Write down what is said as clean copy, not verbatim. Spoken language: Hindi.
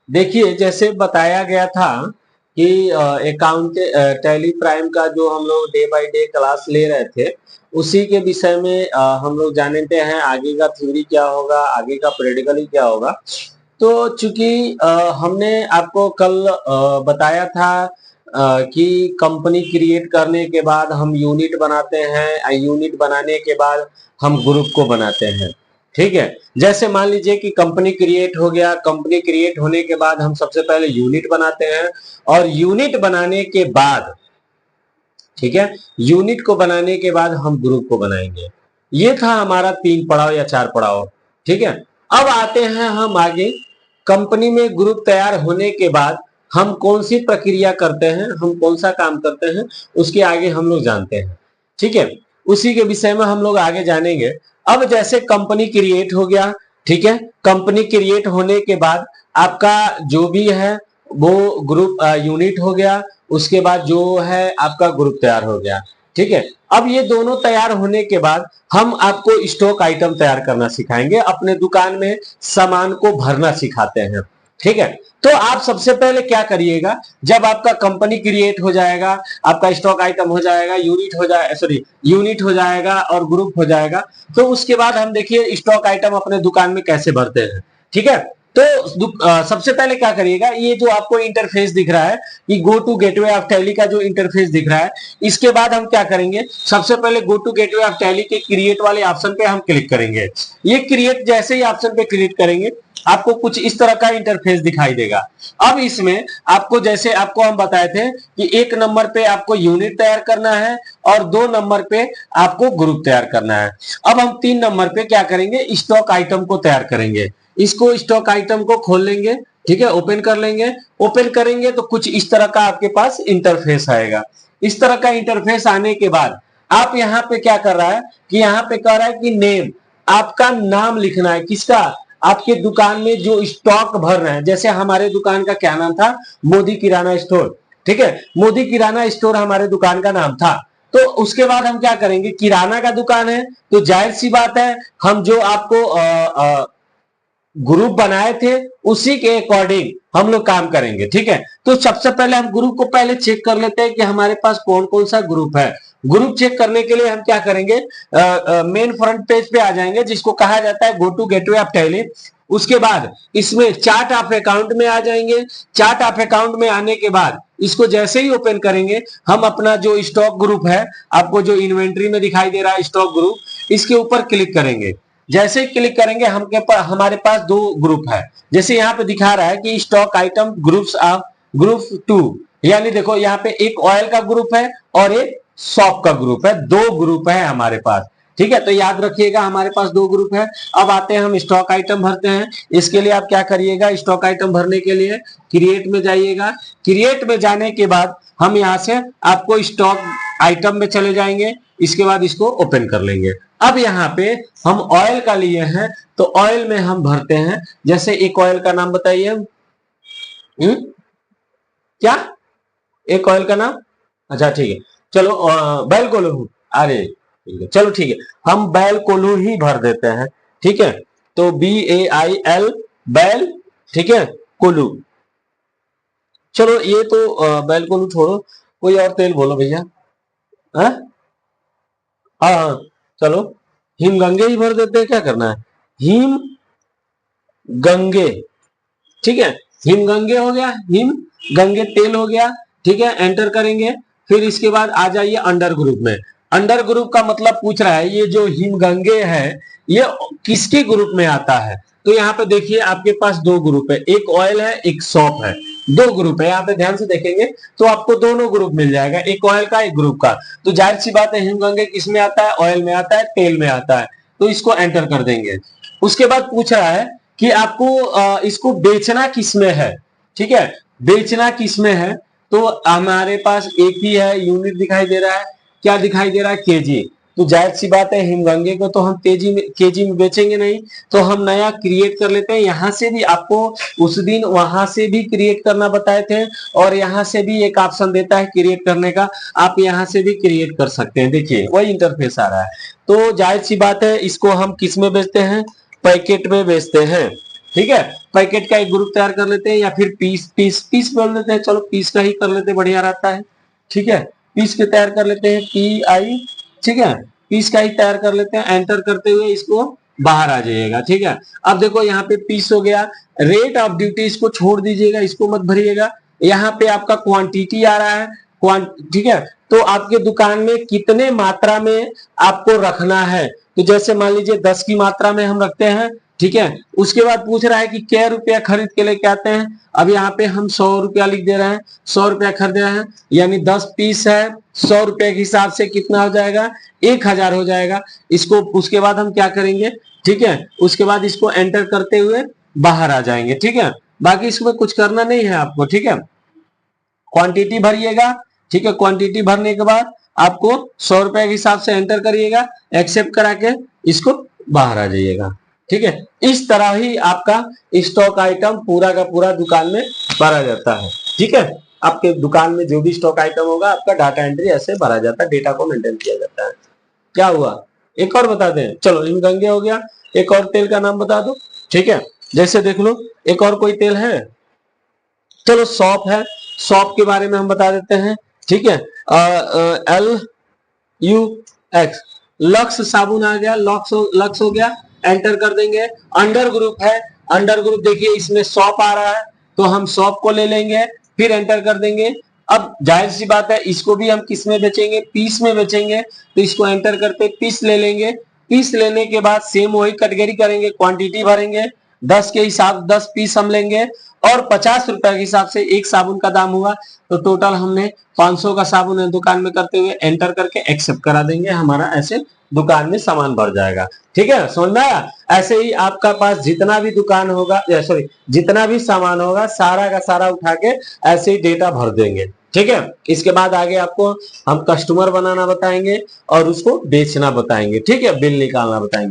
देखिए जैसे बताया गया था कि अकाउंट टैली प्राइम का जो हम लोग डे बाय डे क्लास ले रहे थे, उसी के विषय में हम लोग जानते हैं आगे का थ्योरी क्या होगा, आगे का प्रैक्टिकली क्या होगा। तो चूंकि हमने आपको कल बताया था कि कंपनी क्रिएट करने के बाद हम यूनिट बनाते हैं, यूनिट बनाने के बाद हम ग्रुप को बनाते हैं। ठीक है, जैसे मान लीजिए कि कंपनी क्रिएट हो गया, कंपनी क्रिएट होने के बाद हम सबसे पहले यूनिट बनाते हैं और यूनिट बनाने के बाद, ठीक है, यूनिट को बनाने के बाद हम ग्रुप को बनाएंगे। ये था हमारा 3 पड़ाव या 4 पड़ाव। ठीक है, अब आते हैं हम आगे। कंपनी में ग्रुप तैयार होने के बाद हम कौन सी प्रक्रिया करते हैं, हम कौन सा काम करते हैं, उसके आगे हम लोग जानते हैं। ठीक है, उसी के विषय में हम लोग आगे जानेंगे। अब जैसे कंपनी क्रिएट हो गया, ठीक है, कंपनी क्रिएट होने के बाद आपका जो भी है वो ग्रुप यूनिट हो गया, उसके बाद जो है आपका ग्रुप तैयार हो गया। ठीक है, अब ये दोनों तैयार होने के बाद हम आपको स्टॉक आइटम तैयार करना सिखाएंगे, अपने दुकान में सामान को भरना सिखाते हैं। ठीक है, तो आप सबसे पहले क्या करिएगा, जब आपका कंपनी क्रिएट हो जाएगा, आपका स्टॉक आइटम हो जाएगा, यूनिट हो जाएगा और ग्रुप हो जाएगा, तो उसके बाद हम देखिए स्टॉक आइटम अपने दुकान में कैसे भरते हैं। ठीक है, तो सबसे पहले क्या करिएगा, ये जो आपको इंटरफेस दिख रहा है, ये go to gateway of Tally का जो इंटरफेस दिख रहा है, इसके बाद हम क्या करेंगे, सबसे पहले go to gateway of Tally के क्रिएट वाले ऑप्शन पे हम क्लिक करेंगे। ये क्रिएट जैसे ही ऑप्शन पे क्लिक करेंगे, आपको कुछ इस तरह का इंटरफेस दिखाई देगा। अब इसमें आपको, जैसे आपको हम बताए थे कि 1 नंबर पे आपको यूनिट तैयार करना है और 2 नंबर पे आपको ग्रुप तैयार करना है। अब हम 3 नंबर पे क्या करेंगे, स्टॉक आइटम को तैयार करेंगे। इसको स्टॉक आइटम को खोल लेंगे, ठीक है, ओपन कर लेंगे। ओपन करेंगे तो कुछ इस तरह का आपके पास इंटरफेस आएगा। इस तरह का इंटरफेस आने के बाद आप यहाँ पे क्या कर रहा है कि यहाँ पे कह रहा है कि नेम, आपका नाम लिखना है, किसका, आपके दुकान में जो स्टॉक भर रहे हैं। जैसे हमारे दुकान का क्या नाम था, मोदी किराना स्टोर। ठीक है, मोदी किराना स्टोर हमारे दुकान का नाम था। तो उसके बाद हम क्या करेंगे, किराना का दुकान है तो जाहिर सी बात है हम जो आपको ग्रुप बनाए थे उसी के अकॉर्डिंग हम लोग काम करेंगे। ठीक है, तो सबसे पहले हम ग्रुप को पहले चेक कर लेते हैं कि हमारे पास कौन कौन सा ग्रुप है। ग्रुप चेक करने के लिए हम क्या करेंगे, मेन फ्रंट पेज पे आ जाएंगे, जिसको कहा जाता है go to gateway of Tally. उसके बाद इसमें चार्ट ऑफ अकाउंट में आ जाएंगे। चार्ट ऑफ अकाउंट में आने के बाद इसको जैसे ही ओपन करेंगे, हम अपना जो स्टॉक ग्रुप है, आपको जो इन्वेंट्री में दिखाई दे रहा है स्टॉक ग्रुप, इसके ऊपर क्लिक करेंगे। जैसे ही क्लिक करेंगे हमारे पास 2 ग्रुप है। जैसे यहाँ पे दिखा रहा है कि stock item groups of group 2, यानी देखो यहाँ पे एक ऑयल का ग्रुप है और एक शॉप का ग्रुप है, 2 ग्रुप है हमारे पास। ठीक है, तो याद रखिएगा हमारे पास 2 ग्रुप है। अब आते हैं हम स्टॉक आइटम भरते हैं। इसके लिए आप क्या करिएगा, स्टॉक आइटम भरने के लिए क्रिएट में जाइएगा। क्रिएट में जाने के बाद हम यहाँ से आपको स्टॉक आइटम में चले जाएंगे। इसके बाद इसको ओपन कर लेंगे। अब यहाँ पे हम ऑयल का लिए हैं तो ऑयल में हम भरते हैं। जैसे एक ऑयल का नाम बताइए, क्या, एक ऑयल का नाम, अच्छा ठीक है, चलो बैल कोल्हू, अरे ठीक है, चलो ठीक है, हम बैल कोल्हू ही भर देते हैं। ठीक है, तो BAIL बैल, ठीक है, कोल्हू। चलो ये तो बैल कोल्हू छोड़ो, कोई और तेल बोलो भैया। हाँ हाँ, चलो हिमगंगे ही भर देते हैं, क्या करना है, हिम गंगे। ठीक है, हिमगंगे हो गया, हिम गंगे तेल हो गया। ठीक है, एंटर करेंगे। फिर इसके बाद आ जाइए अंडर ग्रुप में। अंडर ग्रुप का मतलब पूछ रहा है ये जो हिमगंगे है ये किसके ग्रुप में आता है। तो यहाँ पे देखिए आपके पास 2 ग्रुप है, एक ऑयल है एक शॉप है, 2 ग्रुप है। यहाँ पे ध्यान से देखेंगे तो आपको दोनों ग्रुप मिल जाएगा, एक ऑयल का एक ग्रुप का। तो जाहिर सी बात है हिमगंगे किस में आता है, ऑयल में आता है, तेल में आता है। तो इसको एंटर कर देंगे। उसके बाद पूछ रहा है कि आपको इसको बेचना किस में है। ठीक है, बेचना किस में है, तो हमारे पास एक ही है, यूनिट दिखाई दे रहा है, क्या दिखाई दे रहा है, केजी। तो जाहिर सी बात है हिमगंगे को तो हम केजी में बेचेंगे नहीं, तो हम नया क्रिएट कर लेते हैं। यहां से भी आपको उस दिन वहां से भी क्रिएट करना बताए थे और यहाँ से भी एक ऑप्शन देता है क्रिएट करने का, आप यहाँ से भी क्रिएट कर सकते हैं। देखिए वही इंटरफेस आ रहा है। तो जाहिर सी बात है इसको हम किस में बेचते हैं, पैकेट में बेचते हैं। ठीक है, पैकेट का एक ग्रुप तैयार कर लेते हैं, या फिर पीस पीस पीस बोल देते हैं, चलो पीस का ही कर लेते हैं, बढ़िया रहता है। ठीक है, पीस के तैयार कर लेते हैं, PI। ठीक है, पीस का ही तैयार कर लेते हैं, एंटर करते हुए इसको बाहर आ जाइएगा। ठीक है, अब देखो यहाँ पे पीस हो गया, रेट ऑफ ड्यूटी इसको छोड़ दीजिएगा, इसको मत भरिएगा। यहाँ पे आपका क्वांटिटी आ रहा है, ठीक है, तो आपके दुकान में कितने मात्रा में आपको रखना है, तो जैसे मान लीजिए 10 की मात्रा में हम रखते हैं। ठीक है, उसके बाद पूछ रहा है कि क्या रुपया खरीद के लेके आते हैं, अब यहाँ पे हम 100 रुपया लिख दे रहे हैं, 100 रुपया खरीदे हैं, यानी 10 पीस है, 100 रुपए के हिसाब से कितना हो जाएगा, 1000 हो जाएगा। इसको उसके बाद हम क्या करेंगे, ठीक है, उसके बाद इसको एंटर करते हुए बाहर आ जाएंगे। ठीक है, बाकी इसमें कुछ करना नहीं है आपको। ठीक है, क्वांटिटी भरिएगा। ठीक है, क्वांटिटी भरने के बाद आपको 100 रुपए के हिसाब से एंटर करिएगा, एक्सेप्ट करा के इसको बाहर आ जाइएगा। ठीक है, इस तरह ही आपका स्टॉक आइटम पूरा का पूरा दुकान में भरा जाता है। ठीक है, आपके दुकान में जो भी स्टॉक आइटम होगा आपका डाटा एंट्री ऐसे भरा जाता है, डेटा को मेंटेन किया जाता है। क्या हुआ, एक और बता दें, चलो हिमगंगे हो गया, एक और तेल का नाम बता दो। ठीक है, जैसे देख लो एक और कोई तेल है, चलो सौंफ है, सौंफ के बारे में हम बता देते हैं। ठीक है, LUX, लक्स साबुन आ गया, लक्स हो गया, एंटर कर देंगे। अंडर ग्रुप है, अंडर ग्रुप देखिए इसमें सौंफ आ रहा है, तो हम सौंफ को ले लेंगे, फिर एंटर कर देंगे। अब जाहिर सी बात है इसको भी हम किस में बेचेंगे, पीस में बेचेंगे, तो इसको एंटर करते पीस ले लेंगे। पीस लेने के बाद सेम वही कैटेगरी करेंगे, क्वांटिटी भरेंगे, 10 के हिसाब 10 पीस हम लेंगे, और 50 रुपए के हिसाब से एक साबुन का दाम हुआ, तो टोटल हमने 500 का साबुन है दुकान में करते हुए एंटर करके एक्सेप्ट करा देंगे, हमारा ऐसे दुकान में सामान भर जाएगा। ठीक है, समझ में आया। ऐसे ही आपका पास जितना भी दुकान होगा, सॉरी जितना भी सामान होगा सारा का सारा उठा के ऐसे ही डेटा भर देंगे। ठीक है, इसके बाद आगे आपको हम कस्टमर बनाना बताएंगे और उसको बेचना बताएंगे। ठीक है, बिल निकालना बताएंगे।